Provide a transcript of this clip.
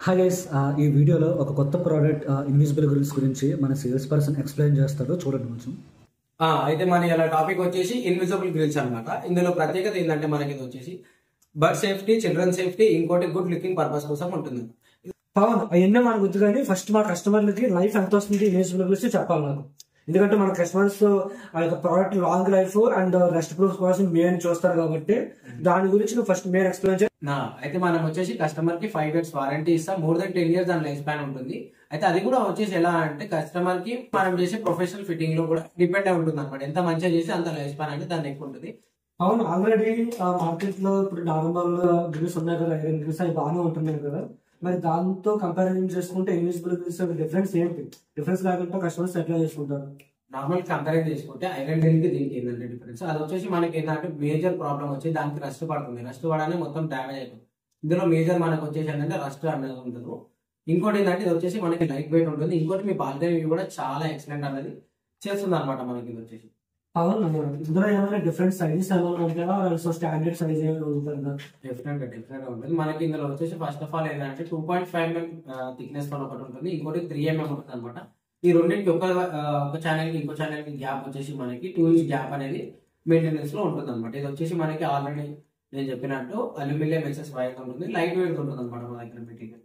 Hi guys, ఈ వీడియోలో ఒక కొత్త ప్రోడక్ట్ ఇన్విజిబుల్ గ్రిల్స్ గురించి మన సేల్స్ పర్సన్ ఎక్స్ప్లెయిన్ చేస్తారో చూడండి కొంచెం. అయితే మన ఇలా టాపిక్ వచ్చేసి ఇన్విజిబుల్ గ్రిల్స్ అనమాట. ఇందులో ప్రత్యేకత ఏంటంటే మనకి ఇది వచ్చేసి బర్డ్ సేఫ్టీ, చిల్డ్రన్ సేఫ్టీ, ఇంకోటి గుడ్ లుకింగ్ పర్పస్ కోసం ఉంటుంది. పవన్ అవన్నీ మనకు వద్దు, కానీ ఫస్ట్ మా కస్టమర్లకి లైఫ్ ఎంత వస్తుంది ఇన్విజిబుల్ గ్రిల్స్ చెప్పాలి నాకు. ఎందుకంటే మన కస్టమర్స్ ఆ యొక్క product long life and rest proof కోసం మెయిన్ చూస్తారు కాబట్టి దాని గురించి నువ్వు ఫస్ట్ మెయిన్ ఎక్స్ప్లెయిన్ చేయి. అయితే మనం వచ్చేసి కస్టమర్ కి 5 years వారంటీ ఇస్తాం. మోర్ దెన్ 10 years దాని లైఫ్ స్పాన్ ఉంటుంది. అయితే అది కూడా వచ్చేసి ఎలా అంటే కస్టమర్ కి మనం చేసే ప్రొఫెషనల్ ఫిట్టింగ్ లో కూడా డిపెండ్ అయి ఉంటుంది అనమాట. ఎంత మంచిగా చేసి అంత లైఫ్ స్పాన్ అంటే దాన్ని ఎక్కువ ఉంటుంది. అవును, ఆల్రెడీ మార్కెట్ లో ఇప్పుడు నార్మల్ గ్రిల్స్ ఉన్నాయి కదా, ఐరన్ గ్రిల్స్ అవి బాగానే ఉంటున్నాయి కదా. మరి దాంతో కంపారిజన్ చేసుకుంటే ఇన్విజిబుల్ గ్రిల్స్ డిఫరెన్స్ ఏంటి? డిఫరెన్స్ లేకుండా కస్టమర్స్ ఎట్లా చేసుకుంటారు? నార్మల్ కంపేర్ చేసుకుంటే ఐరన్ డ్రిల్ కి దీనికి ఏంటంటే డిఫరెన్స్, అది వచ్చేసి మనకి ఏంటంటే మేజర్ ప్రాబ్లం వచ్చి దానికి రస్ట్ పడుతుంది. రస్ట్ పడగానే మొత్తం డ్యామేజ్ అయిపోతుంది. ఇందులో మేజర్ మనకు వచ్చేసి ఏంటంటే రస్ట్ అనేది ఉంటుంది. ఇంకోటి ఏంటంటే ఇది వచ్చేసి మనకి లైట్ వెయిట్ ఉంటుంది. ఇంకోటి మీ బాల్కనీ కూడా చాలా ఎక్సలెంట్ అనేది చేస్తుంది అనమాట. మనకి ఇది వచ్చేసి అవును, ఇందులో ఏమైనా డిఫరెంట్ సైజెస్ ఏమైనా ఉంటాయా? స్టాండర్డ్ సైజ్ ఏమైనా ఉంటుందా? డిఫరెంట్ గా ఉంటుంది. మనకి ఇందులో వచ్చేసి ఫస్ట్ ఆఫ్ ఆల్ ఏంటంటే 2.5 mm థిక్నెస్ తో ఒకటి ఉంటుంది. ఇంకోటి 3 mm ఉంటుంది అనమాట. ఈ రెండింటికి ఒక ఛానల్ కి ఇంకో ఛానల్ కి గ్యాప్ వచ్చేసి మనకి 2 inch గ్యాప్ అనేది మెయింటెనెన్స్ లో ఉంటుంది అనమాట. ఇది వచ్చేసి మనకి ఆల్రెడీ నేను చెప్పినట్టు అల్యూమినియం ఎక్సెస్ వైర్ ఉంటుంది. లైట్ వెయిట్ ఉంటుంది అనమాట మన దగ్గర మెటీరియల్.